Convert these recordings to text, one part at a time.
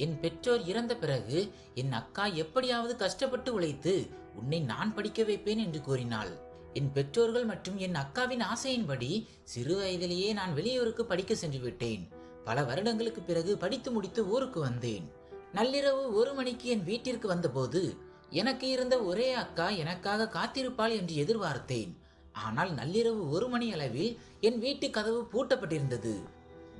என் பெற்றோர் இறந்த பிறகு என் அக்கா எப்படியாவது கஷ்டப்பட்டு உழைத்து உன்னை நான் படிக்க வைப்பேன் என்று கூறினாள். என் பெற்றோர்கள் மற்றும் என் அக்காவின் ஆசையின்படி சிறு வயதிலேயே நான் வெளியூருக்கு படிக்க சென்று விட்டேன். பல வருடங்களுக்கு பிறகு படித்து முடித்து ஊருக்கு வந்தேன். நள்ளிரவு 1 மணிக்கு என் வீட்டிற்கு வந்தபோது எனக்கு இருந்த ஒரே அக்கா எனக்காக காத்திருப்பாள் என்று எதிர்பார்த்தேன். ஆனால் நள்ளிரவு 1 மணி அளவில் என் வீட்டு கதவு பூட்டப்பட்டிருந்தது.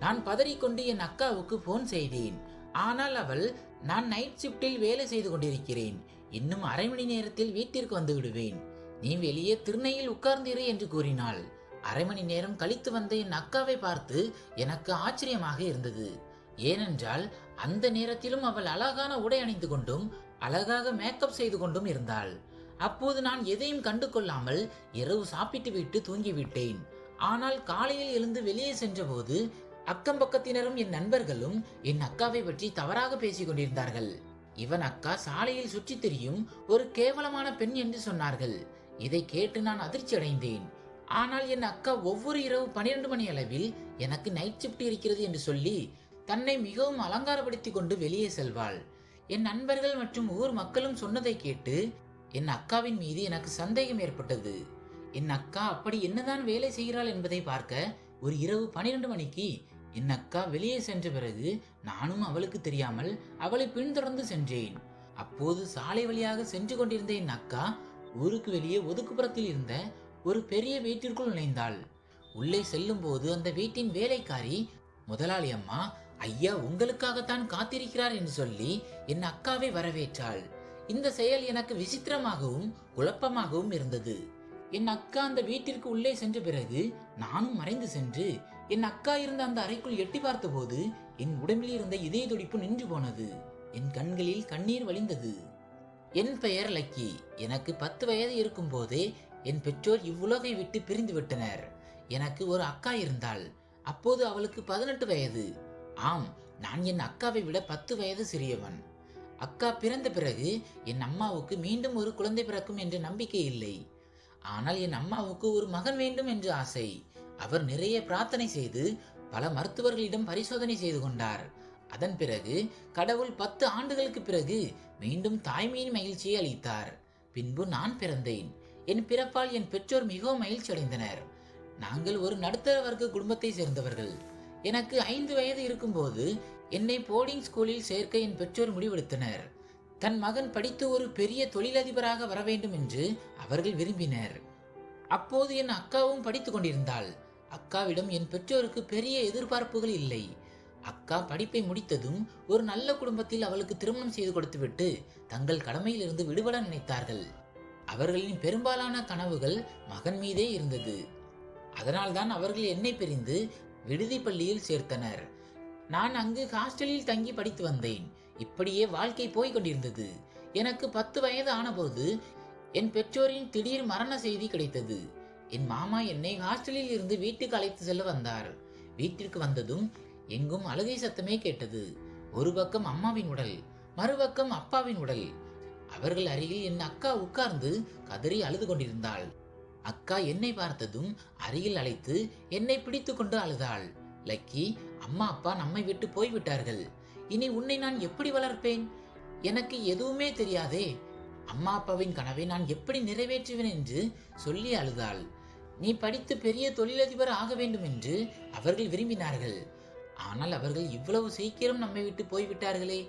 நான் பதறிக்கொண்டு என் அக்காவுக்கு போன் செய்தேன். ஆனால் அவள், நான் நைட் ஷிப்டில் வேலை செய்து கொண்டிருக்கிறேன், இன்னும் அரை மணி நேரத்தில் வீட்டிற்கு வந்து விடுவேன், நீ வெளியே திண்ணையில் உட்கார்ந்திரு என்று கூறினாள். அரை மணி நேரம் கழித்து வந்த என் அக்காவை பார்த்து எனக்கு ஆச்சரியமாக இருந்தது. ஏனென்றால் அந்த நேரத்திலும் அவள் அழகான உடை அணிந்து கொண்டும் அழகாக மேக்கப் செய்து கொண்டும் இருந்தாள். அப்போது நான் எதையும் கண்டு கொள்ளாமல் இரவு சாப்பிட்டு விட்டு தூங்கிவிட்டேன். ஆனால் காலையில் எழுந்து வெளியே சென்றபோது அக்கம் பக்கத்தினரும் என் நண்பர்களும் என் அக்காவை பற்றி தவறாக பேசிக் கொண்டிருந்தார்கள். இவன் அக்கா சாலையில் சுற்றி திரியும் ஒரு கேவலமான பெண் என்று சொன்னார்கள். இதை கேட்டு நான் அதிர்ச்சி அடைந்தேன். ஆனால் என் அக்கா ஒவ்வொரு இரவு 12 மணி அளவில் எனக்கு நைட் ஷிப்ட் இருக்கிறது என்று சொல்லி தன்னை மிகவும் அலங்காரப்படுத்தி கொண்டு வெளியே செல்வாள். என் நண்பர்கள் மற்றும் ஊர் மக்களும் சொன்னதை கேட்டு என் அக்காவின் மீது எனக்கு சந்தேகம் ஏற்பட்டது. என் அக்கா அப்படி என்னதான் வேலை செய்கிறாள் என்பதை பார்க்க ஒரு இரவு 12 மணிக்கு என் அக்கா வெளியே சென்ற பிறகு நானும் அவளுக்கு தெரியாமல் அவளை பின்தொடர்ந்து சென்றேன். அப்போது சாலை வழியாக சென்று கொண்டிருந்த என் அக்கா ஊருக்கு வெளியே ஒதுக்குப்புறத்தில் இருந்த ஒரு பெரிய வீட்டிற்குள் நுழைந்தாள். உள்ளே செல்லும் போது அந்த வீட்டின் வேலைக்காரி, முதலாளி அம்மா, ஐயா உங்களுக்காகத்தான் காத்திருக்கிறார் என்று சொல்லி என் அக்காவை வரவேற்றாள். இந்த செயல் எனக்கு விசித்திரமாகவும் குழப்பமாகவும் இருந்தது. என் அக்கா அந்த வீட்டிற்கு உள்ளே சென்ற பிறகு நானும் மறைந்து சென்று என் அக்கா இருந்த அந்த அறைக்குள் எட்டி பார்த்தபோது என் உடம்பில் இருந்த இதய துடிப்பு நின்று போனது. என் கண்களில் கண்ணீர் வழிந்தது. என் பெயர் லக்கி. எனக்கு 10 வயது இருக்கும் போதே என் பெற்றோர் இவ்வுலகை விட்டு பிரிந்து விட்டனர். எனக்கு ஒரு அக்கா இருந்தாள். அப்போது அவளுக்கு 18 வயது. ஆம், நான் என் அக்காவை விட 10 வயது சிறியவன். அக்கா பிறந்த பிறகு என் அம்மாவுக்கு மீண்டும் ஒரு குழந்தை பிறக்கும் என்ற நம்பிக்கை இல்லை. ஆனால் என் அம்மாவுக்கு ஒரு மகன் வேண்டும் என்று ஆசை. அவர் நிறைய பிரார்த்தனை செய்து பல மருத்துவர்களிடம் பரிசோதனை செய்து கொண்டார். அதன் பிறகு கடவுள் 10 ஆண்டுகளுக்கு பிறகு மீண்டும் தாய்மையின் மகிழ்ச்சியை அளித்தார். பின்பு நான் பிறந்தேன். என் பிறப்பால் என் பெற்றோர் மிகவும் மகிழ்ச்சி அடைந்தனர். நாங்கள் ஒரு நடுத்தர வர்க்க குடும்பத்தை சேர்ந்தவர்கள். எனக்கு 5 வயது இருக்கும்போது என்னை போர்டிங் ஸ்கூலில் சேர்க்க என் பெற்றோர் முடிவெடுத்தனர். தன் மகன் படித்து ஒரு பெரிய தொழிலதிபராக வர வேண்டும் என்று அவர்கள் விரும்பினர். அப்போது என் அக்காவும் படித்துக் கொண்டிருந்தாள். அக்காவிடம் என் பெற்றோருக்கு பெரிய எதிர்பார்ப்புகள் இல்லை. அக்கா படிப்பை முடித்ததும் ஒரு நல்ல குடும்பத்தில் அவளுக்கு திருமணம் செய்து கொடுத்துவிட்டு தங்கள் கடமையிலிருந்து விடுபட நினைத்தார்கள். அவர்களின் பெரும்பாலான கனவுகள் மகன் மீதே இருந்தது. அதனால்தான் அவர்கள் என்னை பிரிந்து விடுதி பள்ளியில் சேர்த்தனர். நான் அங்கு ஹாஸ்டலில் தங்கி படித்து வந்தேன். இப்படியே வாழ்க்கை போய்கொண்டிருந்தது. எனக்கு 10 வயது ஆனபோது என் பெற்றோரின் திடீர் மரண செய்தி கிடைத்தது. என் மாமா என்னை ஹாஸ்டலில் இருந்து வீட்டுக்கு அழைத்து செல்ல வந்தார். வீட்டிற்கு வந்ததும் எங்கும் அழுகை சத்தமே கேட்டது. ஒரு பக்கம் அம்மாவின் உடல், மறுபக்கம் அப்பாவின் உடல். அவர்கள் அருகில் என் அக்கா உட்கார்ந்து கதறி அழுது கொண்டிருந்தாள். அக்கா என்னை பார்த்ததும் அருகில் அழைத்து என்னை பிடித்து கொண்டு அழுதாள். லக்கி, அம்மா அப்பா நம்மை விட்டு போய்விட்டார்கள். இனி உன்னை நான் எப்படி வளர்ப்பேன்? எனக்கு எதுவுமே தெரியாதே. அம்மா அப்பாவின் கனவை நான் எப்படி நிறைவேற்றுவேன் என்று சொல்லி அழுதாள். நீ படித்து பெரிய தொழிலதிபர் ஆக வேண்டும் என்று அவர்கள் விரும்பினார்கள். ஆனால் அவர்கள் இவ்வளவு சீக்கிரம் நம்மை விட்டு போய்விட்டார்களே.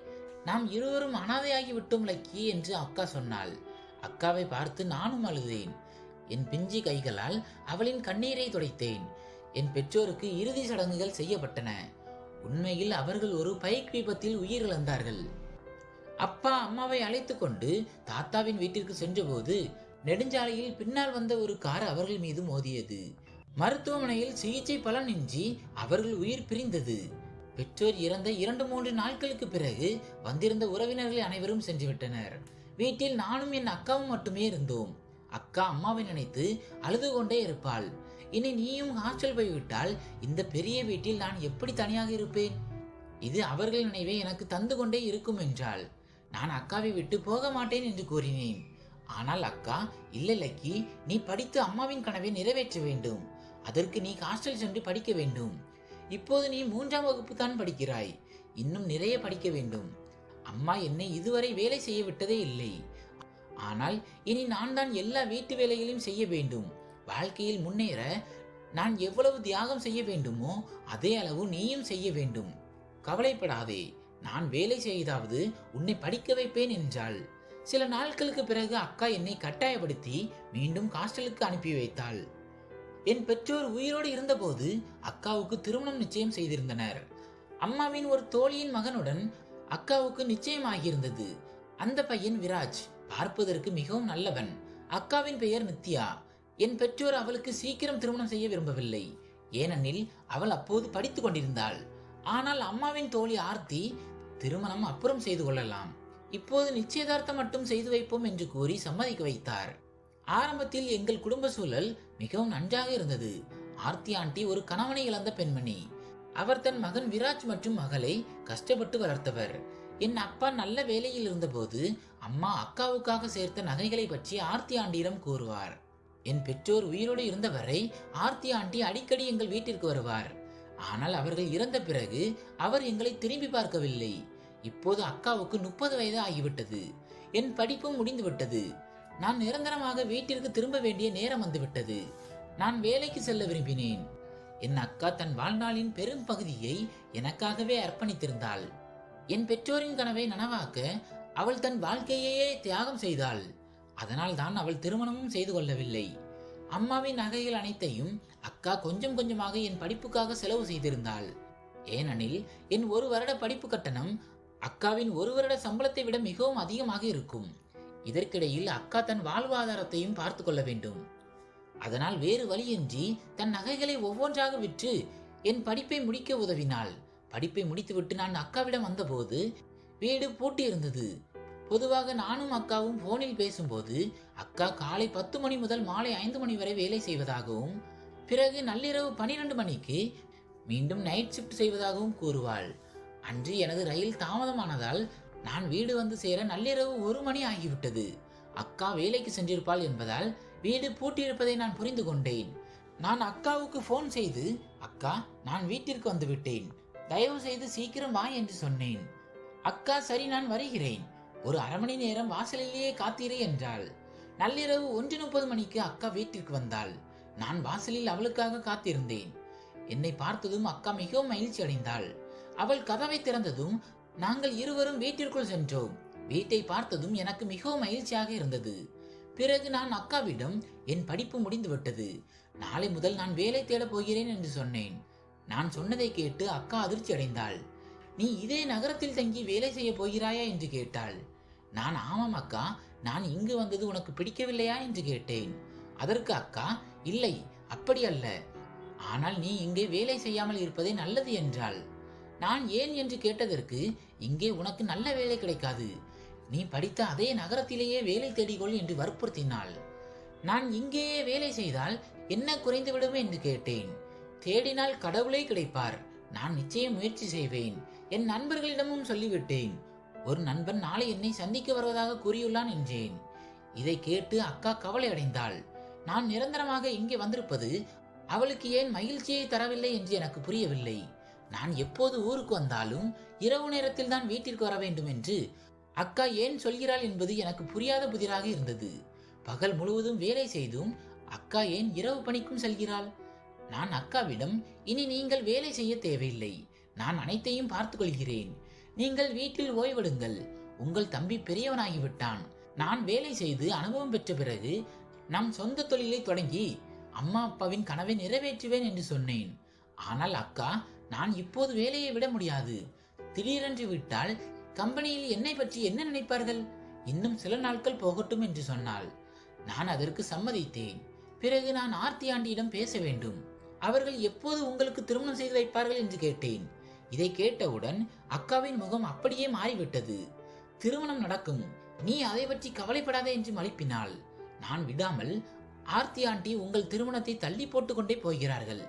நாம் இருவரும் அனாதையாகி விட்டோம் லக்கி என்று அக்கா சொன்னாள். அக்காவை பார்த்து நானும் அழுதேன். என் பிஞ்சி கைகளால் அவளின் கண்ணீரை துடைத்தேன். என் பெற்றோருக்கு இறுதி சடங்குகள் செய்யப்பட்டன. உண்மையில் அவர்கள் ஒரு பைக் விபத்தில் உயிரிழந்தார்கள். அப்பா அம்மாவை அழைத்து கொண்டு தாத்தாவின் வீட்டிற்கு சென்றபோது நெடுஞ்சாலையில் பின்னால் வந்த ஒரு கார் அவர்கள் மீது மோதியது. மருத்துவமனையில் சிகிச்சை பலனின்றி அவர்கள் உயிர் பிரிந்தது. பெற்றோர் இறந்த 2-3 நாட்களுக்கு பிறகு வந்திருந்த உறவினர்கள் அனைவரும் சென்றுவிட்டனர். வீட்டில் நானும் என் அக்காவும் மட்டுமே இருந்தோம். அக்கா அம்மாவை நினைத்து அழுது கொண்டே இருப்பாள். இனி நீயும் ஹாஸ்டல் போய்விட்டால் இந்த பெரிய வீட்டில் நான் எப்படி தனியாக இருப்பேன்? இது அவர்கள் நினைவை எனக்கு தந்து கொண்டே இருக்கும் என்றாள். நான் அக்காவை விட்டு போக மாட்டேன் என்று கூறினேன். ஆனால் அக்கா, இல்லை லக்கி, நீ படித்து அம்மாவின் கனவை நிறைவேற்ற வேண்டும். அதற்கு நீ ஹாஸ்டல் சென்று படிக்க வேண்டும். இப்போது நீ 3ஆம் வகுப்பு தான் படிக்கிறாய். இன்னும் நிறைய படிக்க வேண்டும். அம்மா என்னை இதுவரை வேலை செய்ய விட்டதே இல்லை. ஆனால் இனி நான் தான் எல்லா வீட்டு வேலைகளையும் செய்ய வேண்டும். வாழ்க்கையில் முன்னேற நான் எவ்வளவு தியாகம் செய்ய வேண்டுமோ அதே அளவு நீயும் செய்ய வேண்டும். கவலைப்படாதே, நான் வேலை செய்தாவது உன்னை படிக்க வைப்பேன் என்றாள். சில நாட்களுக்கு பிறகு அக்கா என்னை கட்டாயப்படுத்தி மீண்டும் ஹாஸ்டலுக்கு அனுப்பி வைத்தாள். என் பெற்றோர் உயிரோடு இருந்தபோது அக்காவுக்கு திருமணம் நிச்சயம் செய்திருந்தனர். அம்மாவின் ஒரு தோழியின் மகனுடன் அக்காவுக்கு நிச்சயம் ஆகியிருந்தது. அந்த பையன் விராஜ் பார்ப்பதற்கு மிகவும் நல்லவன். அக்காவின் பெயர் நித்யா. என் பெற்றோர் அவளுக்கு சீக்கிரம் திருமணம் செய்ய விரும்பவில்லை. ஏனெனில் அவள் அப்போது படித்துக் கொண்டிருந்தாள். ஆனால் அம்மாவின் தோழி ஆர்த்தி திருமணம் அப்புறம் செய்து கொள்ளலாம், இப்போது நிச்சயதார்த்தம் மட்டும் செய்து வைப்போம் என்று கூறி சம்மதிக்க வைத்தார். ஆரம்பத்தில் எங்கள் குடும்ப சூழல் மிகவும் நன்றாக இருந்தது. ஆர்த்தி ஆண்டி ஒரு கணவனை இழந்த பெண்மணி. அவர் தன் மகன் விராஜ் மற்றும் மகளை கஷ்டப்பட்டு வளர்த்தவர். என் அப்பா நல்ல வேலையில் இருந்தபோது அம்மா அக்காவுக்காக சேர்த்த நகைகளை பற்றி ஆர்த்தி ஆண்டியிடம் கூறுவார். என் பெற்றோர் உயிரோடு இருந்தவரை ஆர்த்தி ஆண்டி அடிக்கடி எங்கள் வீட்டிற்கு வருவார். ஆனால் அவர்கள் இறந்த பிறகு அவர் எங்களை திரும்பி பார்க்கவில்லை. இப்போது அக்காவுக்கு 30 வயது ஆகிவிட்டது. என் படிப்பும் முடிந்துவிட்டது. நான் நிரந்தரமாக வீட்டிற்கு திரும்ப வேண்டிய நேரம் வந்துவிட்டது. நான் வேலைக்கு செல்ல விரும்பினேன். என் அக்கா தன் வாழ்நாளின் பெரும் பகுதியை எனக்காகவே அர்ப்பணித்திருந்தாள். என் பெற்றோரின் கனவை நனவாக்க அவள் தன் வாழ்க்கையே தியாகம் செய்தாள். அதனால் தான் அவள் திருமணமும் செய்து கொள்ளவில்லை. அம்மாவின் நகைகள் அனைத்தையும் அக்கா கொஞ்சம் கொஞ்சமாக என் படிப்புக்காக செலவு செய்திருந்தாள். ஏனெனில் என் 1 வருட படிப்பு கட்டணம் அக்காவின் 1 வருட சம்பளத்தை விட மிகவும் அதிகமாக இருக்கும். இதற்கிடையில் அக்கா தன் வாழ்வாதாரத்தையும் பார்த்து கொள்ள வேண்டும். அதனால் வேறு வழியின்றி தன் நகைகளை ஒவ்வொன்றாக விற்று என் படிப்பை முடிக்க உதவினாள். படிப்பை முடித்துவிட்டு நான் அக்காவிடம் வந்தபோது வீடு பூட்டி இருந்தது. பொதுவாக நானும் அக்காவும் போனில் பேசும்போது அக்கா காலை 10 மணி முதல் மாலை 5 மணி வரை வேலை செய்வதாகவும் பிறகு நள்ளிரவு 12 மணிக்கு மீண்டும் நைட் ஷிஃப்ட் செய்வதாகவும் கூறுவாள். அன்று எனது ரயில் தாமதமானதால் நான் வீடு வந்து சேர நள்ளிரவு 1 மணி ஆகிவிட்டது. அக்கா வேலைக்கு சென்றிருப்பாள் என்பதால் வீடு பூட்டியிருப்பதை நான் புரிந்து கொண்டேன். நான் அக்காவுக்கு போன் செய்து, அக்கா, நான் வீட்டிற்கு வந்து விட்டேன், தயவு செய்து சீக்கிரம் வா என்று சொன்னேன். அக்கா, சரி, நான் வருகிறேன், ஒரு அரை மணி நேரம் வாசலிலேயே காத்தீரே என்றாள். நள்ளிரவு 1:30 மணிக்கு அக்கா வீட்டிற்கு வந்தாள். நான் வாசலில் அவளுக்காக காத்திருந்தேன். என்னை பார்த்ததும் அக்கா மிகவும் மகிழ்ச்சி அடைந்தாள். அவள் கதவை திறந்ததும் நாங்கள் இருவரும் வீட்டிற்குள் சென்றோம். வீட்டை பார்த்ததும் எனக்கு மிகவும் மகிழ்ச்சியாக இருந்தது. பிறகு நான் அக்காவிடம் என் படிப்பு முடிந்துவிட்டது, நாளை முதல் நான் வேலை தேடப் போகிறேன் என்று சொன்னேன். நான் சொன்னதை கேட்டு அக்கா அதிர்ச்சி அடைந்தாள். நீ இதே நகரத்தில் தங்கி வேலை செய்ய போகிறாயா என்று கேட்டாள். நான் ஆமாம் அக்கா, நான் இங்கு வந்தது உனக்கு பிடிக்கவில்லையா என்று கேட்டேன். அதற்கு அக்கா, இல்லை, அப்படி அல்ல, ஆனால் நீ இங்கே வேலை செய்யாமல் இருப்பதே நல்லது என்றாள். நான் ஏன் என்று கேட்டதற்கு, இங்கே உனக்கு நல்ல வேலை கிடைக்காது, நீ படித்த அதே நகரத்திலேயே வேலை தேடிக்கொள் என்று வற்புறுத்தினாள். நான் இங்கேயே வேலை செய்தால் என்ன குறைந்துவிடும் என்று கேட்டேன். தேடினால் கடவுளே கிடைப்பார், நான் நிச்சயம் முயற்சி செய்வேன், என் நண்பர்களிடமும் சொல்லிவிட்டேன். ஒரு நண்பன் நாளை என்னை சந்திக்க வருவதாக கூறியுள்ளான் என்றேன். இதை கேட்டு அக்கா கவலை அடைந்தாள். நான் நிரந்தரமாக இங்கே வந்திருப்பது அவளுக்கு ஏன் மகிழ்ச்சியை தரவில்லை என்று எனக்கு புரியவில்லை. நான் எப்போது ஊருக்கு வந்தாலும் இரவு நேரத்தில் தான் வீட்டிற்கு வர வேண்டும் என்று அக்கா ஏன் சொல்கிறாள் என்பது எனக்கு புரியாத புதிராக இருந்தது. பகல் முழுவதும் வேலை செய்தும் அக்கா ஏன் இரவு பணிக்கும் செல்கிறாள்? நான் அக்காவிடம், இனி நீங்கள் வேலை செய்ய தேவையில்லை, நான் அனைத்தையும் பார்த்து கொள்கிறேன், நீங்கள் வீட்டில் ஓய்வெடுங்கள், உங்கள் தம்பி பெரியவனாகிவிட்டான், நான் வேலை செய்து அனுபவம் பெற்ற பிறகு நம் சொந்த தொழிலை தொடங்கி அம்மா அப்பாவின் கனவை நிறைவேற்றுவேன் என்று சொன்னேன். ஆனால் அக்கா, நான் இப்போது வேலையை விட முடியாது, திடீரென்று விட்டால் கம்பெனியில் என்னை பற்றி என்ன நினைப்பார்கள், இன்னும் சில நாட்கள் போகட்டும் என்று சொன்னாள். நான் அதற்கு சம்மதித்தேன். பிறகு நான் ஆர்த்தி ஆண்டியிடம் பேச வேண்டும், அவர்கள் எப்போது உங்களுக்கு திருமணம் செய்து வைப்பார்கள் என்று கேட்டேன். இதை கேட்டவுடன் அக்காவின் முகம் அப்படியே மாறிவிட்டது. திருமணம் நடக்கும், நீ அதை பற்றி கவலைப்படாதே என்று மழுப்பினாள். நான் விடாமல், ஆர்த்தி ஆண்டி உங்கள் திருமணத்தை தள்ளி போட்டு கொண்டே போகிறார்கள்,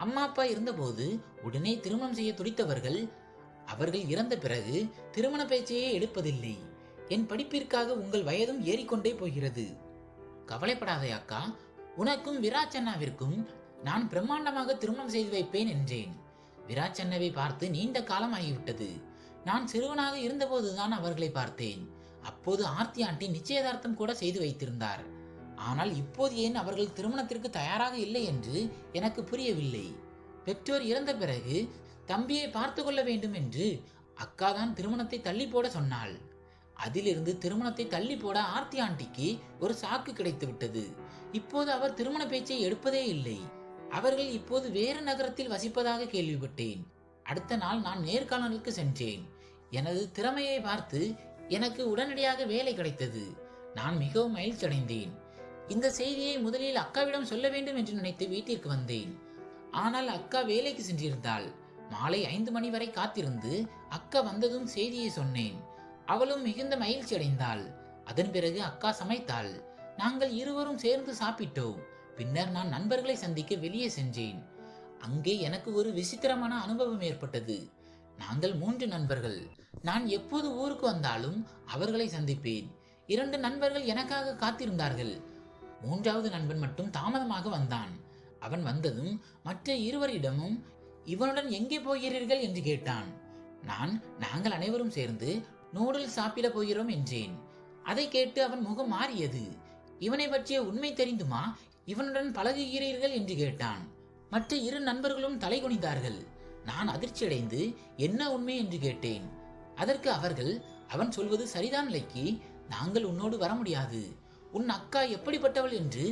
அம்மா அப்பா இருந்தபோது உடனே திருமணம் செய்ய துடித்தவர்கள், அவர்கள் இறந்த பிறகு திருமண பேச்சையே எடுப்பதில்லை, என் படிப்பிற்காக உங்கள் வயதும் ஏறிக்கொண்டே போகிறது, கவலைப்படாதே அக்கா, உனக்கும் விராஜ் அண்ணாவிற்கும் நான் பிரம்மாண்டமாக திருமணம் செய்து வைப்பேன் என்றேன். விராஜ் அண்ணாவை பார்த்து நீண்ட காலம் ஆகிவிட்டது. நான் சிறுவனாக இருந்தபோதுதான் அவர்களை பார்த்தேன். அப்போது ஆர்த்தி ஆண்டி நிச்சயதார்த்தம் கூட செய்து வைத்திருந்தார். ஆனால் இப்போது ஏன் அவர்கள் திருமணத்திற்கு தயாராக இல்லை என்று எனக்கு புரியவில்லை. பெற்றோர் இறந்த பிறகு தம்பியை பார்த்து கொள்ள வேண்டும் என்று அக்கா தான் திருமணத்தை தள்ளி போட சொன்னாள். அதிலிருந்து திருமணத்தை தள்ளி போட ஆர்த்தி ஆண்டிக்கு ஒரு சாக்கு கிடைத்து விட்டது. இப்போது அவர் திருமண பேச்சை எடுப்பதே இல்லை. அவர்கள் இப்போது வேறு நகரத்தில் வசிப்பதாக கேள்விப்பட்டேன். அடுத்த நாள் நான் நேர்காணலுக்கு சென்றேன். எனது திறமையை பார்த்து எனக்கு உடனடியாக வேலை கிடைத்தது. நான் மிகவும் மகிழ்ச்சி அடைந்தேன். இந்த செய்தியை முதலில் அக்காவிடம் சொல்ல வேண்டும் என்று நினைத்து வீட்டிற்கு வந்தேன். ஆனால் அக்கா வேலைக்கு சென்றிருந்தாள். மாலை 5 மணி வரை காத்திருந்து அக்கா வந்ததும் செய்தியை சொன்னேன். அவளும் மிகுந்த மகிழ்ச்சி அடைந்தாள். அதன் பிறகு அக்கா சமைத்தாள். நாங்கள் இருவரும் சேர்ந்து சாப்பிட்டோம். பின்னர் நான் நண்பர்களை சந்திக்க வெளியே சென்றேன். அங்கே எனக்கு ஒரு விசித்திரமான அனுபவம் ஏற்பட்டது. நாங்கள் 3 நண்பர்கள். நான் எப்போது ஊருக்கு வந்தாலும் அவர்களை சந்திப்பேன். 2 நண்பர்கள் எனக்காக காத்திருந்தார்கள். 3வது நண்பன் மட்டும் தாமதமாக வந்தான். அவன் வந்ததும் மற்ற இருவரிடமும் இவனுடன் எங்கே போகிறீர்கள் என்று கேட்டான். நாங்கள் அனைவரும் சேர்ந்து நூடுல்ஸ் சாப்பிட போகிறோம் என்றேன். அதை கேட்டு அவன் முகம் மாறியது. இவனை பற்றிய உண்மை தெரிந்துமா இவனுடன் பழகுகிறீர்கள் என்று கேட்டான். மற்ற 2 நண்பர்களும் தலை குனிந்தார்கள். நான் அதிர்ச்சியடைந்து என்ன உண்மை என்று கேட்டேன். அதற்கு அவர்கள், அவன் சொல்வது சரிதான் லக்கி, நாங்கள் உன்னோடு வர முடியாது. உன் அக்கா எப்படிப்பட்டவள் என்று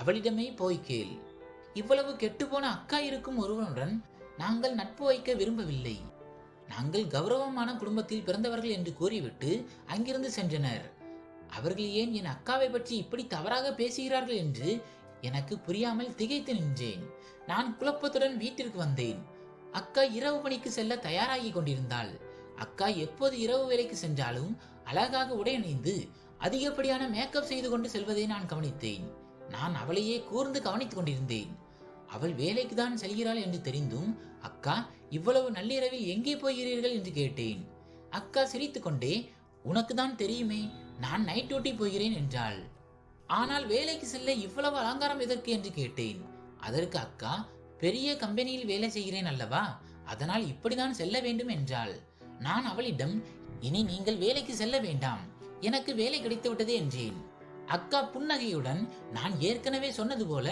அவளிடமே போய் கேள். இவ்வளவு கெட்டுப்போன அக்கா இருக்கும் ஒருவனுடன் நாங்கள் நட்பு வைக்க விரும்பவில்லை. நாங்கள் கௌரவமான குடும்பத்தில் பிறந்தவர்கள் என்று கூறிவிட்டு அங்கிருந்து சென்றனர். அவர்கள் ஏன் என் அக்காவை பற்றி இப்படி தவறாக பேசுகிறார்கள் என்று எனக்கு புரியாமல் திகைத்து நின்றேன். நான் குழப்பத்துடன் வீட்டிற்கு வந்தேன். அக்கா இரவு பணிக்கு செல்ல தயாராகி கொண்டிருந்தாள். அக்கா எப்போது இரவு வேலைக்கு சென்றாலும் அழகாக உடை அணிந்து அதிகப்படியான மேக்கப் செய்து கொண்டு செல்வதை நான் கவனித்தேன். நான் அவளையே கூர்ந்து கவனித்துக் கொண்டிருந்தேன். அவள் வேலைக்கு தான் செல்கிறாள் என்று தெரிந்தும், அக்கா இவ்வளவு நள்ளிரவில் எங்கே போகிறீர்கள் என்று கேட்டேன். அக்கா சிரித்துக்கொண்டே, உனக்கு தான் தெரியுமே, நான் நைட் டியூட்டி போகிறேன் என்றாள். ஆனால் வேலைக்கு செல்ல இவ்வளவு அலங்காரம் எதற்கு என்று கேட்டேன். அதற்கு அக்கா, பெரிய கம்பெனியில் வேலை செய்கிறேன் அல்லவா, அதனால் இப்படிதான் செல்ல வேண்டும் என்றாள். நான் அவளிடம், இனி நீங்கள் வேலைக்கு செல்ல வேண்டாம், எனக்கு வேலை கிடைத்து விட்டது என்றேன். அக்கா புன்னகையுடன், நான் ஏற்கனவே சொன்னது போல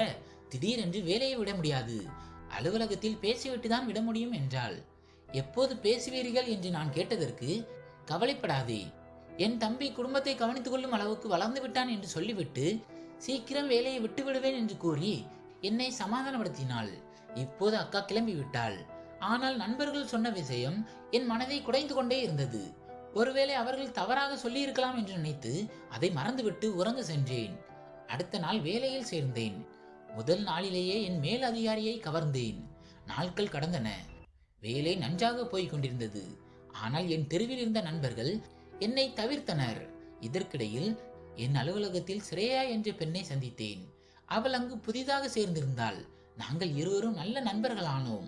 திடீரென்று வேலையை விட முடியாது, அலுவலகத்தில் பேசிவிட்டு தான் விட முடியும் என்றாள். எப்போது பேசுவீர்கள் என்று நான் கேட்டதற்கு, கவலைப்படாதே, என் தம்பி குடும்பத்தை கவனித்துக் கொள்ளும் அளவுக்கு வளர்ந்து விட்டான் என்று சொல்லிவிட்டு சீக்கிரம் வேலையை விட்டு விடுவேன் என்று கூறி என்னை சமாதானப்படுத்தினாள். இப்போது அக்கா கிளம்பி விட்டாள். ஆனால் நண்பர்கள் சொன்ன விஷயம் என் மனதை குடைந்து கொண்டே இருந்தது. ஒருவேளை அவர்கள் தவறாக சொல்லி இருக்கலாம் என்று நினைத்து அதை மறந்துவிட்டு உறங்க சென்றேன். அடுத்த நாள் வேலையில் சேர்ந்தேன். முதல் நாளிலேயே என் மேல் அதிகாரியை கவர்ந்தேன். நாட்கள் கடந்தன. வேலை நன்றாக போய்க் கொண்டிருந்தது. ஆனால் என் தெருவில் இருந்த நண்பர்கள் என்னை தவிர்த்தனர். இதற்கிடையில் என் அலுவலகத்தில் ஸ்ரேயா என்ற பெண்ணை சந்தித்தேன். அவள் அங்கு புதிதாக சேர்ந்திருந்தாள். நாங்கள் இருவரும் நல்ல நண்பர்களானோம்.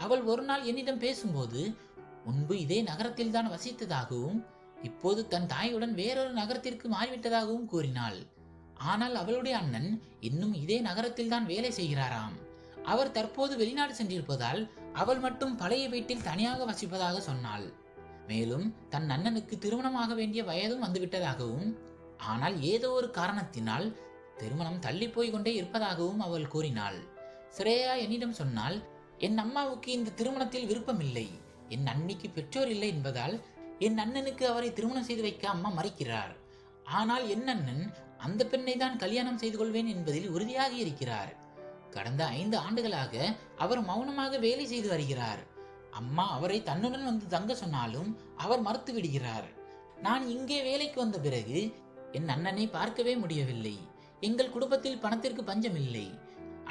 அவள் ஒரு நாள் என்னிடம் பேசும்போது, முன்பு இதே நகரத்தில் தான் வசித்ததாகவும் இப்போது தன் தாயுடன் வேறொரு நகரத்திற்கு மாறிவிட்டதாகவும் கூறினாள். ஆனால் அவளுடைய அண்ணன் இன்னும் இதே நகரத்தில் தான் வேலை செய்கிறாராம். அவர் தற்போது வெளிநாடு சென்றிருப்பதால் அவள் மட்டும் பழைய வீட்டில் தனியாக வசிப்பதாக சொன்னாள். மேலும் தன் அண்ணனுக்கு திருமணமாக வேண்டிய வயதும் வந்துவிட்டதாகவும், ஆனால் ஏதோ ஒரு காரணத்தினால் திருமணம் தள்ளி போய் கொண்டே இருப்பதாகவும் அவள் கூறினாள். ஸ்ரேயா என்னிடம் சொன்னால், என் அம்மாவுக்கு இந்த திருமணத்தில் விருப்பமில்லை, என் அண்ணிக்கு பெற்றோர் இல்லை என்பதால் என் அண்ணனுக்கு அவரை திருமணம் செய்து வைக்க அம்மா மறுக்கிறார். ஆனால் என் அண்ணன் அந்த பெண்ணை தான் கல்யாணம் செய்து கொள்வேன் என்பதில் உறுதியாக இருக்கிறார். கடந்த 5 ஆண்டுகளாக அவர் மௌனமாக வேலை செய்து வருகிறார். அம்மா அவரை தன்னுடன் வந்து தங்க சொன்னாலும் அவர் மறுத்து விடுகிறார். நான் இங்கே வேலைக்கு வந்த பிறகு என் அண்ணனை பார்க்கவே முடியவில்லை. எங்கள் குடும்பத்தில் பணத்திற்கு பஞ்சம் இல்லை.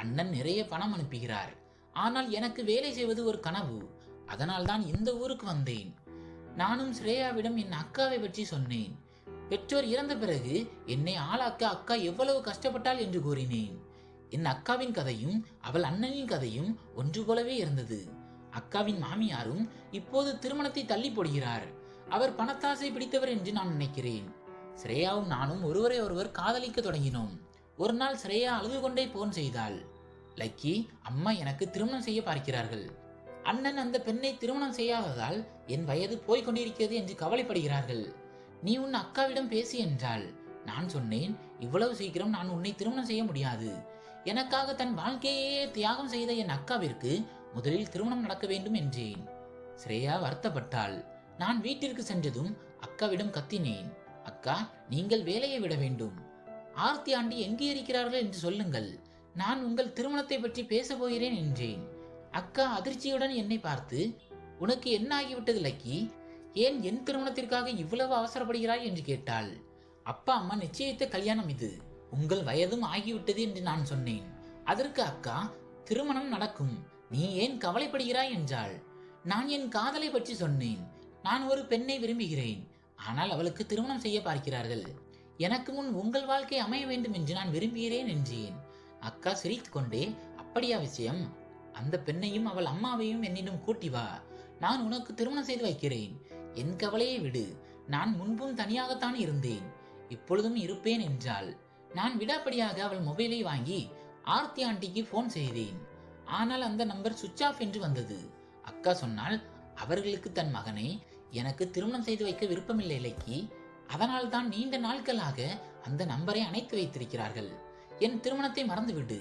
அண்ணன் நிறைய பணம் அனுப்புகிறார். ஆனால் எனக்கு வேலை செய்வது ஒரு கனவு. அதனால் தான் இந்த ஊருக்கு வந்தேன். நானும் ஸ்ரேயாவிடம் என் அக்காவை பற்றி சொன்னேன். பெற்றோர் இறந்த பிறகு என்னை ஆளாக்க அக்கா எவ்வளவு கஷ்டப்பட்டாள் என்று கூறினேன். என் அக்காவின் கதையும் அவள் அண்ணனின் கதையும் ஒன்று போலவே இருந்தது. அக்காவின் மாமியாரும் இப்போது திருமணத்தை தள்ளி போடுகிறார். அவர் பணத்தாசை பிடித்தவர் என்று நான் நினைக்கிறேன். ஸ்ரேயாவும் நானும் ஒருவரை ஒருவர் காதலிக்க தொடங்கினோம். ஒரு நாள் ஸ்ரேயா அழுது கொண்டே போன் செய்தாள். லக்கி, அம்மா எனக்கு திருமணம் செய்ய பார்க்கிறார்கள். அண்ணன் அந்த பெண்ணை திருமணம் செய்யாததால் என் வயது போய்க் கொண்டிருக்கிறது என்று கவலைப்படுகிறார்கள். நீ உன் அக்காவிடம் பேசி என்றாள். நான் சொன்னேன், இவ்வளவு சீக்கிரம் நான் உன்னை திருமணம் செய்ய முடியாது. எனக்காக தன் வாழ்க்கையே தியாகம் செய்த என் அக்காவிற்கு முதலில் திருமணம் நடக்க வேண்டும் என்றேன். ஸ்ரேயா வருத்தப்பட்டாள். நான் வீட்டிற்கு சென்றதும் அக்காவிடம் கத்தினேன். அக்கா, நீங்கள் வேலையை விட வேண்டும். ஆர்த்தி ஆண்டி எங்கே இருக்கிறார்கள் என்று சொல்லுங்கள். நான் உங்கள் திருமணத்தை பற்றி பேச போகிறேன் என்றேன். அக்கா அதிர்ச்சியுடன் என்னை பார்த்து, உனக்கு என்ன ஆகிவிட்டது லக்கி? ஏன் என் திருமணத்திற்காக இவ்வளவு அவசரப்படுகிறாய் என்று கேட்டாள். அப்பா அம்மா நிச்சயித்த கல்யாணம் இது. உங்கள் வயதும் ஆகிவிட்டது என்று நான் சொன்னேன். அதற்கு அக்கா, திருமணம் நடக்கும், நீ ஏன் கவலைப்படுகிறாய் என்றாள். நான் என் காதலை பற்றி சொன்னேன். நான் ஒரு பெண்ணை விரும்புகிறேன். ஆனால் அவளுக்கு திருமணம் செய்ய பார்க்கிறார்கள். எனக்கு முன் உங்கள் வாழ்க்கை அமைய வேண்டும் என்று நான் விரும்புகிறேன் என்றேன். அக்கா சிரித்து கொண்டே, அப்படியா விஷயம்? அந்த பெண்ணையும் அவள் அம்மாவையும் என்னிடம் கூட்டி வா. நான் உனக்கு திருமணம் செய்து வைக்கிறேன். என் கவலையை விடு. நான் முன்பும் தனியாகத்தான் இருந்தேன், இப்பொழுதும் இருப்பேன் என்றாள். நான் விடாப்படியாக அவள் மொபைலை வாங்கி ஆர்த்தி ஆண்டிக்கு போன் செய்தேன். ஆனால் அந்த நம்பர் சுவிட்ச் ஆஃப் என்று வந்தது. அக்கா சொன்னால், அவர்களுக்கு தன் மகனை எனக்கு திருமணம் செய்து வைக்க விருப்பமில்லை லக்கி. அதனால் தான் நீண்ட நாட்களாக அந்த நம்பரை அணைத்து வைத்திருக்கிறார்கள். என் திருமணத்தை மறந்துவிடு.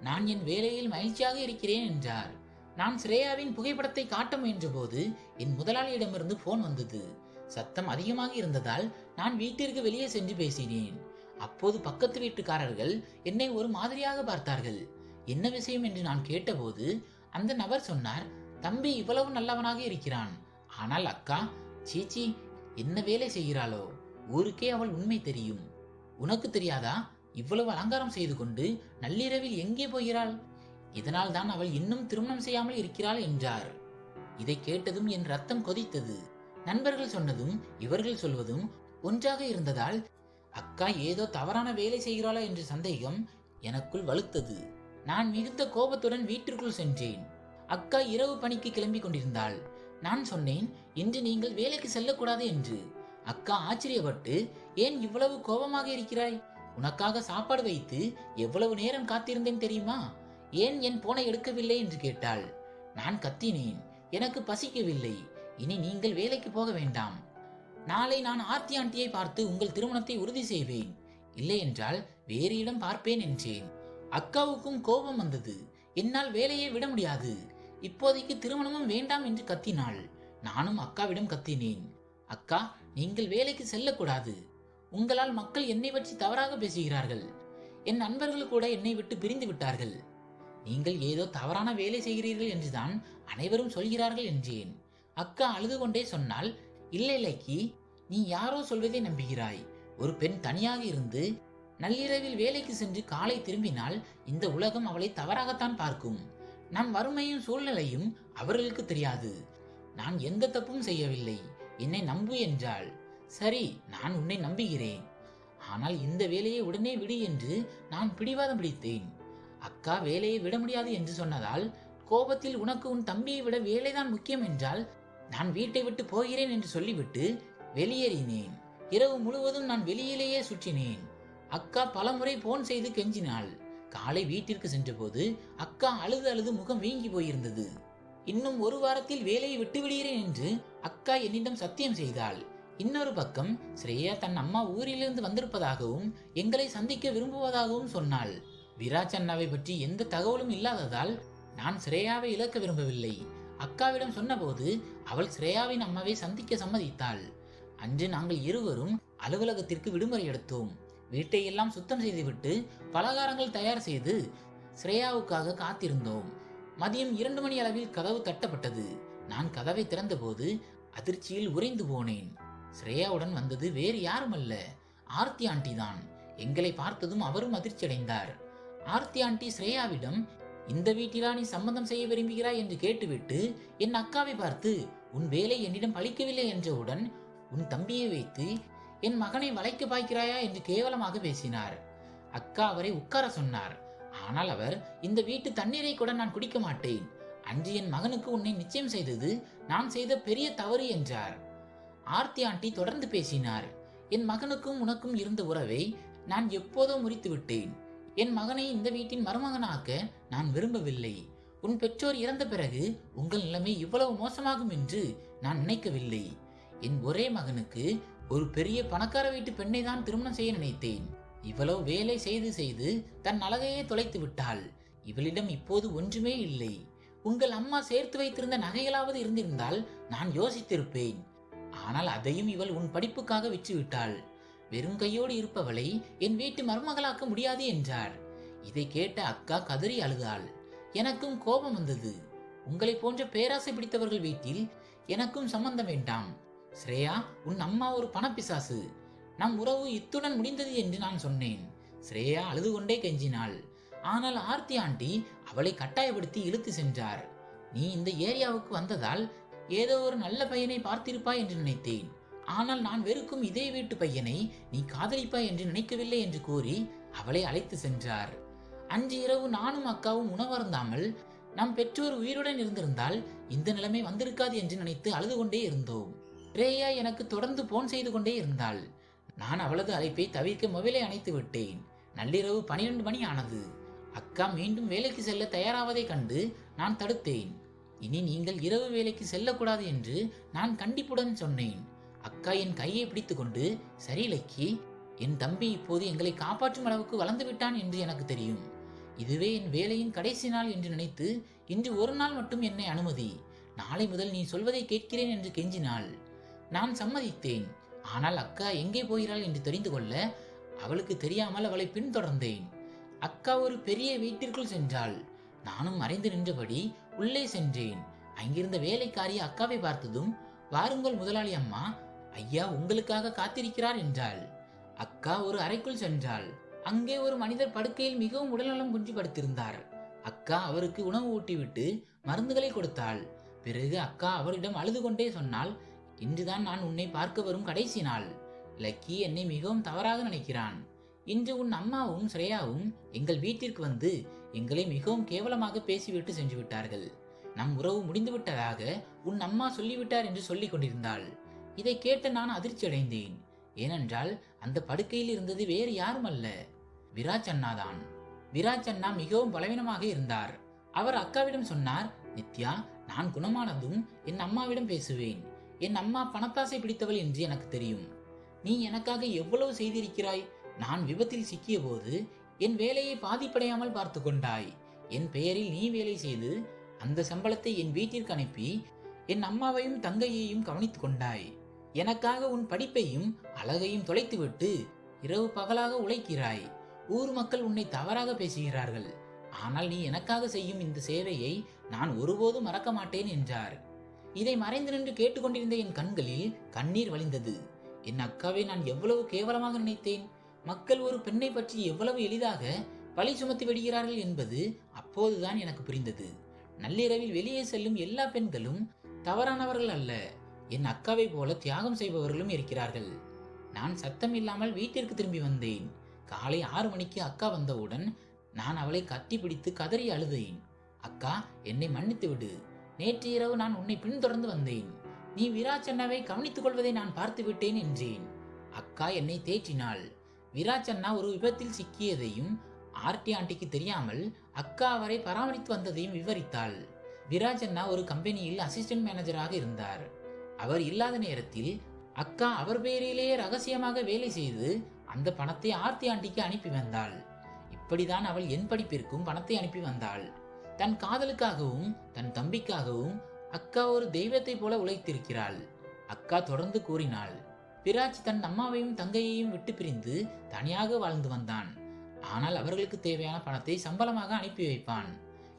நான் என் வேலையில் மகிழ்ச்சியாக இருக்கிறேன் என்றார். நான் ஸ்ரேயாவின் புகைப்படத்தை காட்ட முயன்ற போது என் முதலாளியிடமிருந்து போன் வந்தது. சத்தம் அதிகமாக இருந்ததால் நான் வீட்டிற்கு வெளியே சென்று பேசினேன். அப்போது பக்கத்து வீட்டுக்காரர்கள் என்னை ஒரு மாதிரியாக பார்த்தார்கள். என்ன விஷயம் என்று நான் கேட்டபோது அந்த நபர் சொன்னார், தம்பி இவ்வளவு நல்லவனாக இருக்கிறான், ஆனால் அக்கா சீச்சி என்ன வேலை செய்கிறாளோ, ஊருக்கே அவள் உண்மை தெரியும். உனக்கு தெரியாதா? இவ்வளவு அலங்காரம் செய்து கொண்டு நள்ளிரவில் எங்கே போகிறாள்? இதனால் தான் அவள் இன்னும் திருமணம் செய்யாமல் இருக்கிறாள் என்றார். இதை கேட்டதும் என் ரத்தம் கொதித்தது. நண்பர்கள் சொன்னதும் இவர்கள் சொல்வதும் ஒன்றாக இருந்ததால் அக்கா ஏதோ தவறான வேலை செய்கிறாளா என்ற சந்தேகம் எனக்குள் வலுத்தது. நான் மிகுந்த கோபத்துடன் வீட்டிற்குள் சென்றேன். அக்கா இரவு பணிக்கு கிளம்பி கொண்டிருந்தாள். நான் சொன்னேன், இன்று நீங்கள் வேலைக்கு செல்லக்கூடாது என்று. அக்கா ஆச்சரியப்பட்டு, ஏன் இவ்வளவு கோபமாக இருக்கிறாய்? உனக்காக சாப்பாடு வைத்து எவ்வளவு நேரம் காத்திருந்தேன் தெரியுமா? ஏன் என் போனை எடுக்கவில்லை என்று கேட்டாள். நான் கத்தினேன், எனக்கு பசிக்கவில்லை. இனி நீங்கள் வேலைக்கு போக வேண்டாம். நாளை நான் ஆர்த்தி ஆண்டியை பார்த்து உங்கள் திருமணத்தை உறுதி செய்வேன். இல்லை என்றால் வேறு இடம் பார்ப்பேன் என்றேன். அக்காவுக்கும் கோபம் வந்தது. என்னால் வேலையை விட முடியாது, இப்போதைக்கு திருமணமும் வேண்டாம் என்று கத்தினாள். நானும் அக்காவிடம் கத்தினேன். அக்கா, நீங்கள் வேலைக்கு செல்லக்கூடாது. உங்களால் மக்கள் என்னை பற்றி தவறாக பேசுகிறார்கள். என் நண்பர்கள் கூட என்னை விட்டு பிரிந்து விட்டார்கள். நீங்கள் ஏதோ தவறான வேலை செய்கிறீர்கள் என்றுதான் அனைவரும் சொல்கிறார்கள் என்றேன். அக்கா அழுது கொண்டே சொன்னால், இல்லை லக்கி, நீ யாரோ சொல்வதை நம்புகிறாய். ஒரு பெண் தனியாக இருந்து நள்ளிரவில் வேலைக்கு சென்று காலை திரும்பினால் இந்த உலகம் அவளை தவறாகத்தான் பார்க்கும். நம் வறுமையும் சூழ்நிலையும் அவர்களுக்கு தெரியாது. நான் எந்த தப்பும் செய்யவில்லை, என்னை நம்பு என்றாள். சரி, நான் உன்னை நம்புகிறேன். ஆனால் இந்த வேலையை உடனே விடு என்று நான் பிடிவாதம் பிடித்தேன். அக்கா வேலையை விட முடியாது என்று சொன்னதால் கோபத்தில், உனக்கு உன் தம்பியை விட வேலைதான் முக்கியம் என்றால் நான் வீட்டை விட்டு போகிறேன் என்று சொல்லிவிட்டு வெளியேறினேன். இரவு முழுவதும் நான் வெளியிலேயே சுற்றினேன். அக்கா பலமுறை போன் செய்து கெஞ்சினாள். காலை வீட்டிற்கு சென்றபோது அக்கா அழுது அழுது முகம் வீங்கி போயிருந்தது. இன்னும் ஒரு வாரத்தில் வேலையை விட்டு விடுகிறேன் என்று அக்கா என்னிடம் சத்தியம் செய்தாள். இன்னொரு பக்கம் ஸ்ரேயா தன் அம்மா ஊரிலிருந்து வந்திருப்பதாகவும் எங்களை சந்திக்க விரும்புவதாகவும் சொன்னாள். விராஜ் அண்ணாவை பற்றி எந்த தகவலும் இல்லாததால் நான் ஸ்ரேயாவை இழக்க விரும்பவில்லை. அக்காவிடம் சொன்னபோது அவள் ஸ்ரேயாவின் அம்மாவை சந்திக்க சம்மதித்தாள். அன்று நாங்கள் இருவரும் அலுவலகத்திற்கு விடுமுறை எடுத்தோம். வீட்டை எல்லாம் சுத்தம் செய்துவிட்டு பலகாரங்கள் தயார் செய்து ஸ்ரேயாவுக்காக காத்திருந்தோம். மதியம் 2 மணி அளவில் கதவு தட்டப்பட்டது. நான் கதவை திறந்தபோது அதிர்ச்சியில் உறைந்து போனேன். ஸ்ரேயாவுடன் வந்தது வேறு யாரும் அல்ல, ஆர்த்தி ஆண்டி தான். எங்களை பார்த்ததும் அவரும் அதிர்ச்சி அடைந்தார். ஆர்த்தி ஆண்டி ஸ்ரேயாவிடம், இந்த வீட்டிலா நீ சம்மதம் செய்ய விரும்புகிறாய் என்று கேட்டுவிட்டு என் அக்காவை பார்த்து, உன் வேலை என்னிடம் பழிக்கவில்லை என்றவுடன் உன் தம்பியை வைத்து என் மகனை வளைக்க பாய்க்கிறாயா என்று கேவலமாக பேசினார். அக்கா அவரை உட்கார சொன்னார். ஆனால் அவர், இந்த வீட்டு தண்ணீரை கூட நான் குடிக்க மாட்டேன். அன்று என் மகனுக்கு உன்னை நிச்சயம் செய்தது நான் செய்த பெரிய தவறு என்றார். ஆர்த்தி ஆண்டி தொடர்ந்து பேசினார். என் மகனுக்கும் உனக்கும் இருந்த உறவை நான் எப்போதோ முறித்து விட்டேன். என் மகனை இந்த வீட்டின் மருமகனாக்க நான் விரும்பவில்லை. உன் பெற்றோர் இறந்த பிறகு உங்கள் நிலைமை இவ்வளவு மோசமாகும் என்று நான் நினைக்கவில்லை. என் ஒரே மகனுக்கு ஒரு பெரிய பணக்கார வீட்டு பெண்ணை தான் திருமணம் செய்ய நினைத்தேன். இவ்வளவு வேலை செய்து செய்து தன் அழகையே தொலைத்து விட்டாள். இவளிடம் இப்போது ஒன்றுமே இல்லை. உங்கள் அம்மா சேர்த்து வைத்திருந்த நகைகளாவது இருந்திருந்தால் நான் யோசித்திருப்பேன். ஆனால் அதையும் இவள் உன் படிப்புக்காக விற்றுவிட்டாள். வெறும் கையோடு இருப்பவளை என் வீட்டு மருமகளாக்க முடியாது என்றார். இதை கேட்ட அக்கா கதறி அழுதாள். எனக்கும் கோபம் வந்தது. உங்களை போன்ற பேராசை பிடித்தவர்கள் வீட்டில் எனக்கும் சம்பந்தம் வேண்டாம். ஸ்ரேயா, உன் அம்மா ஒரு பணப்பிசாசு. நம் உறவு இத்துடன் முடிந்தது என்று நான் சொன்னேன். ஸ்ரேயா அழுது கொண்டே கெஞ்சினாள். ஆனால் ஆர்த்தி ஆண்டி அவளை கட்டாயப்படுத்தி இழுத்து சென்றார். நீ இந்த ஏரியாவுக்கு வந்ததால் ஏதோ ஒரு நல்ல பையனை பார்த்திருப்பாய் என்று நினைத்தேன். ஆனால் நான் வெறுக்கும் இதே வீட்டு பையனை நீ காதலிப்பாய் என்று நினைக்கவில்லை என்று கூறி அவளை அழைத்து சென்றார். அன்று இரவு நானும் அக்காவும் உணவருந்தாமல் நம் பெற்றோர் உயிருடன் இருந்திருந்தால் இந்த நிலைமை வந்திருக்காது என்று நினைத்து அழுது கொண்டே இருந்தோம். ரேயா எனக்கு தொடர்ந்து போன் செய்து கொண்டே இருந்தாள். நான் அவளது அழைப்பை தவிர்க்க மொபைலை அணைத்து விட்டேன். நள்ளிரவு 12 மணி ஆனது. அக்கா மீண்டும் வேலைக்கு செல்ல தயாராவதை கண்டு நான் தடுத்தேன். இனி நீங்கள் இரவு வேலைக்கு செல்லக்கூடாது என்று நான் கண்டிப்புடன் சொன்னேன். அக்கா என் கையை பிடித்து கொண்டு, சரி லக்கி, என் தம்பி இப்போது எங்களை காப்பாற்றும் அளவுக்கு வளர்ந்து விட்டான் என்று எனக்கு தெரியும். இதுவே என் வேலையின் கடைசி நாள் என்று நினைத்து இன்று ஒரு நாள் மட்டும் என்னை அனுமதி. நாளை முதல் நீ சொல்வதை கேட்கிறேன் என்று கெஞ்சினாள். நான் சம்மதித்தேன். ஆனால் அக்கா எங்கே போகிறாள் என்று தெரிந்து கொள்ள அவளுக்கு தெரியாமல் அவளை பின்தொடர்ந்தேன். அக்கா ஒரு பெரிய வீட்டிற்குள் சென்றாள். நானும் மறைந்து நின்றபடி உள்ளே சென்றேன். அங்கிருந்த வேலைக்காரி அக்காவை பார்த்ததும், வாருங்கள் முதலாளி அம்மா, ஐயா உங்களுக்காக காத்திருக்கிறார் என்றாள். அக்கா ஒரு அறைக்குள் சென்றாள். அங்கே ஒரு மனிதர் படுக்கையில் மிகவும் உடல்நலம் குன்றி படுத்திருந்தார். அக்கா அவருக்கு உணவு ஊட்டிவிட்டு மருந்துகளை கொடுத்தாள். பிறகு அக்கா அவரிடம் அழுது கொண்டே சொன்னாள், இன்றுதான் நான் உன்னை பார்க்க வரும் கடைசி நாள். லக்கி என்னை மிகவும் தவறாக நினைக்கிறான். இன்று உன் அம்மாவும் ஸ்ரேயாவும் எங்கள் வீட்டிற்கு வந்து எங்களை மிகவும் கேவலமாக பேசிவிட்டு சென்று விட்டார்கள். நம் உறவு முடிந்து விட்டதாக உன் அம்மா சொல்லிவிட்டார் என்று சொல்லிக் கொண்டிருந்தாள். இதை கேட்டு நான் அதிர்ச்சி அடைந்தேன். ஏனென்றால் அந்த படுக்கையில் இருந்தது வேறு யாரும் அல்ல, விராஜ் அண்ணாதான். விராஜ் அண்ணா மிகவும் பலவீனமாக இருந்தார். அவர் அக்காவிடம் சொன்னார், நித்யா, நான் குணமானதும் என் அம்மாவிடம் பேசுவேன். என் அம்மா பணத்தாசை பிடித்தவள் என்று எனக்கு தெரியும். நீ எனக்காக எவ்வளவு செய்திருக்கிறாய். நான் விபத்தில் சிக்கிய போது என் வேலையை பாதிப்படையாமல் பார்த்து கொண்டாய். என் பெயரில் நீ வேலை செய்து அந்த சம்பளத்தை என் வீட்டிற்கு அனுப்பி என் அம்மாவையும் தங்கையையும் கவனித்துக் கொண்டாய். எனக்காக உன் படிப்பையும் அழகையும் தொலைத்துவிட்டு இரவு பகலாக உழைக்கிறாய். ஊர் மக்கள் உன்னை தவறாக பேசுகிறார்கள். ஆனால் நீ எனக்காக செய்யும் இந்த சேவையை நான் ஒருபோதும் மறக்க மாட்டேன் என்றார். இதை மறைந்து நின்று கேட்டுக்கொண்டிருந்த என் கண்களில் கண்ணீர் வழிந்தது. என் அக்காவை நான் எவ்வளவு கேவலமாக நினைத்தேன். மக்கள் ஒரு பெண்ணை பற்றி எவ்வளவு எளிதாக பழி சுமத்தி விடுகிறார்கள் என்பது அப்போதுதான் எனக்கு புரிந்தது. நள்ளிரவில் வெளியே செல்லும் எல்லா பெண்களும் தவறானவர்கள் அல்ல. என் அக்காவை போல தியாகம் செய்பவர்களும் இருக்கிறார்கள். நான் சத்தம் இல்லாமல் வீட்டிற்கு திரும்பி வந்தேன். காலை 6 மணிக்கு அக்கா வந்தவுடன் நான் அவளை கட்டி பிடித்து கதறி அழுதேன். அக்கா, என்னை மன்னித்து விடு. நேற்று இரவு நான் உன்னை பின்தொடர்ந்து வந்தேன். நீ விராஜ் அண்ணாவை கவனித்துக் கொள்வதை நான் பார்த்து விட்டேன் என்றேன். அக்கா என்னை தேற்றினாள். விராஜ் அண்ணா ஒரு விபத்தில் சிக்கியதையும் ஆர்டி ஆண்டிக்கு தெரியாமல் அக்கா அவரை பராமரித்து வந்ததையும் விவரித்தாள். விராஜ் அண்ணா ஒரு கம்பெனியில் அசிஸ்டன்ட் மேனேஜராக இருந்தார். அவர் இல்லாத நேரத்தில் அக்கா அவர் பெயரிலேயே ரகசியமாக வேலை செய்து அந்த பணத்தை ஆர்த்தி ஆண்டிக்கு அனுப்பி வந்தாள். இப்படிதான் அவள் என் படிப்பிற்கும் பணத்தை அனுப்பி வந்தாள். தன் காதலுக்காகவும் தன் தம்பிக்காகவும் அக்கா ஒரு தெய்வத்தை போல உழைத்திருக்கிறாள். அக்கா தொடர்ந்து கூறினாள், விராஜ் தன் அம்மாவையும் தங்கையையும் விட்டு பிரிந்து தனியாக வாழ்ந்து வந்தான். ஆனால் அவர்களுக்கு தேவையான பணத்தை சம்பளமாக அனுப்பி வைப்பான்.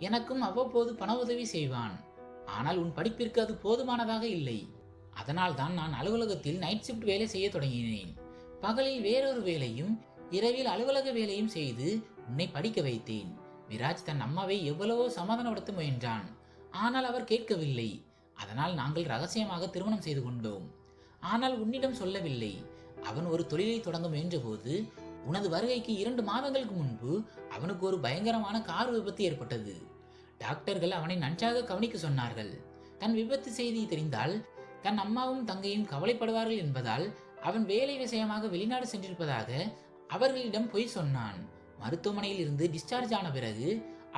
எனக்கும் அவ்வப்போது பண உதவி செய்வான். ஆனால் உன் படிப்பிற்கு அது போதுமானதாக இல்லை. அதனால் தான் நான் அலுவலகத்தில் நைட் ஷிப்ட் வேலை செய்ய தொடங்கினேன். பகலில் வேறொரு வேலையும் இரவில் அலுவலக வேலையும் செய்து உன்னை படிக்க வைத்தேன். விராஜ் தன் அம்மாவை எவ்வளவோ சமாதானப்படுத்த முயன்றான். ஆனால் அவர் கேட்கவில்லை. அதனால் நாங்கள் ரகசியமாக திருமணம் செய்து கொண்டோம். ஆனால் உன்னிடம் சொல்லவில்லை. அவன் ஒரு தொழிலை தொடங்க முயன்ற போது உனது வருகைக்கு 2 மாதங்களுக்கு முன்பு அவனுக்கு ஒரு பயங்கரமான கார் விபத்து ஏற்பட்டது. டாக்டர்கள் அவனை நன்றாக கவனிக்க சொன்னார்கள். தன் விபத்து செய்தி தெரிந்தால் தன் அம்மாவும் தங்கையும் கவலைப்படுவார்கள் என்பதால் அவன் வேலை விஷயமாக வெளிநாடு சென்றிருப்பதாக அவர்களிடம் பொய் சொன்னான். மருத்துவமனையில் இருந்து டிஸ்சார்ஜ் ஆன பிறகு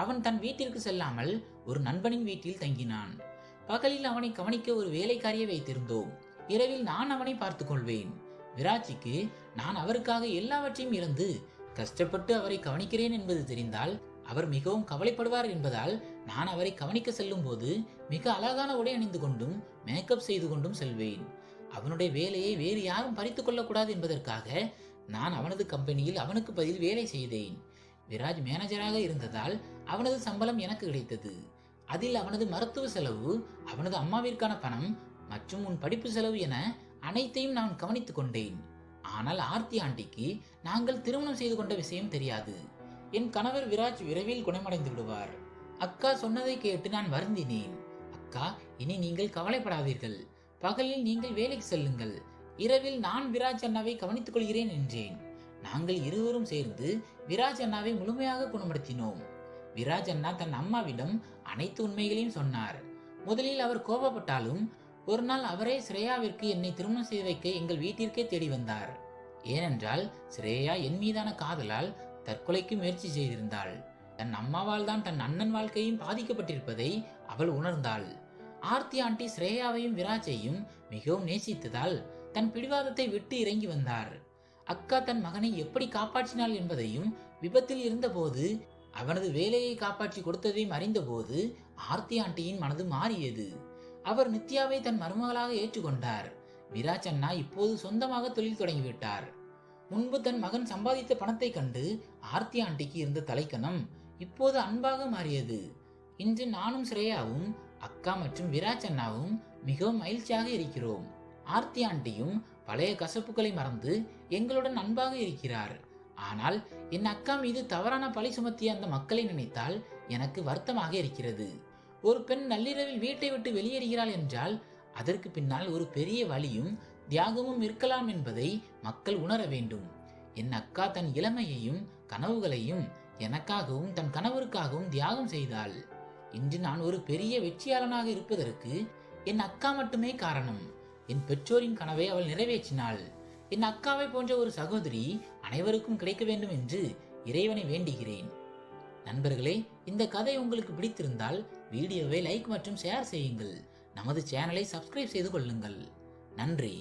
அவன் தன் வீட்டிற்கு செல்லாமல் ஒரு நண்பனின் வீட்டில் தங்கினான். பகலில் அவனை கவனிக்க ஒரு வேலைக்காரியை வைத்திருந்தோம். இரவில் நான் அவனை பார்த்துக் கொள்வேன். விராஜிக்கு நான் அவருக்காக எல்லாவற்றையும் இழந்து கஷ்டப்பட்டு அவரை கவனிக்கிறேன் என்பது தெரிந்தால் அவர் மிகவும் கவலைப்படுவார் என்பதால் நான் அவரை கவனிக்க செல்லும் போது மிக அழகான உடை அணிந்து கொண்டும் மேக்கப் செய்து கொண்டும் செல்வேன். அவனுடைய வேலையை வேறு யாரும் பறித்து கொள்ளக்கூடாது என்பதற்காக நான் அவனது கம்பெனியில் அவனுக்கு பதில் வேலை செய்தேன். விராஜ் மேனேஜராக இருந்ததால் அவனது சம்பளம் எனக்கு கிடைத்தது. அதில் அவனது மருத்துவ செலவு, அவனது அம்மாவிற்கான பணம் மற்றும் உன் படிப்பு செலவு என அனைத்தையும் நான் கவனித்துக் கொண்டேன். ஆனால் ஆர்த்தி ஆண்டிக்கு நாங்கள் திருமணம் செய்து கொண்ட விஷயம் தெரியாது. என் கணவர் விராஜ் விரைவில் குணமடைந்து விடுவார். அக்கா சொன்னதை கேட்டு நான் வருந்தினேன். அக்கா, இனி நீங்கள் கவலைப்படாதீர்கள். பகலில் நீங்கள் வேலைக்கு செல்லுங்கள், இரவில் நான் விராஜ் அண்ணாவை கவனித்துக் கொள்கிறேன் என்றேன். நாங்கள் இருவரும் சேர்ந்து விராஜ் அண்ணாவை முழுமையாக குணப்படுத்தினோம். விராஜ் அண்ணா தன் அம்மாவிடம் அனைத்து உண்மைகளையும் சொன்னார். முதலில் அவர் கோபப்பட்டாலும் ஒரு நாள் அவரே ஸ்ரேயாவிற்கு என்னை திருமணம் செய்து வைக்க எங்கள் வீட்டிற்கே தேடி வந்தார். ஏனென்றால் ஸ்ரேயா என் மீதான காதலால் தற்கொலைக்கு முயற்சி செய்திருந்தாள். தன் அம்மாவால் தான் தன் அண்ணன் வாழ்க்கையும் பாதிக்கப்பட்டிருப்பதை அவள் உணர்ந்தாள். ஆர்த்தி ஆண்டி ஸ்ரேயாவையும் விராஜையும் மிகவும் நேசித்ததால் தன் பிடிவாதத்தை விட்டு இறங்கி வந்தார். அக்கா தன் மகனை எப்படி காப்பாற்றினாள் என்பதையும், விபத்தில் இருந்தபோது அவனது வேலையை காப்பாற்றி கொடுத்ததையும் அறிந்தபோது ஆர்த்தி ஆண்டியின் மனது மாறியது. அவர் நித்யாவை தன் மருமகளாக ஏற்றுக்கொண்டார். விராஜ் அண்ணா இப்போது சொந்தமாக தொழில் தொடங்கிவிட்டார். முன்பு தன் மகன் சம்பாதித்த பணத்தை கண்டு ஆர்த்தி ஆண்டிக்கு இருந்த தலைக்கணம் இப்போது அன்பாக மாறியது. இன்று நானும் ஸ்ரேயாவும் அக்கா மற்றும் விராஜ் அண்ணாவும் மிகவும் மகிழ்ச்சியாக இருக்கிறோம். ஆர்த்தி ஆண்டியும் பழைய கசப்புகளை மறந்து எங்களுடன் அன்பாக இருக்கிறார். ஆனால் என் அக்கா மீது தவறான பழி சுமத்திய அந்த மக்களை நினைத்தால் எனக்கு வருத்தமாக இருக்கிறது. ஒரு பெண் நள்ளிரவில் வீட்டை விட்டு வெளியேறுகிறாள் என்றால் அதற்கு பின்னால் ஒரு பெரிய வலியும் தியாகமும் இருக்கலாம் என்பதை மக்கள் உணர வேண்டும். என் அக்கா தன் இளமையையும் கனவுகளையும் எனக்காகவும் தன் கணவருக்காகவும் தியாகம் செய்தாள். இன்று நான் ஒரு பெரிய வெற்றியாளனாக இருப்பதற்கு என் அக்கா மட்டுமே காரணம். என் பெற்றோரின் கனவை அவள் நிறைவேற்றினாள். என் அக்காவை போன்ற ஒரு சகோதரி அனைவருக்கும் கிடைக்க வேண்டும் என்று இறைவனை வேண்டுகிறேன். நண்பர்களே, இந்த கதை உங்களுக்கு பிடித்திருந்தால் வீடியோவை லைக் மற்றும் ஷேர் செய்யுங்கள். நமது சேனலை சப்ஸ்கிரைப் செய்து கொள்ளுங்கள். நன்றி.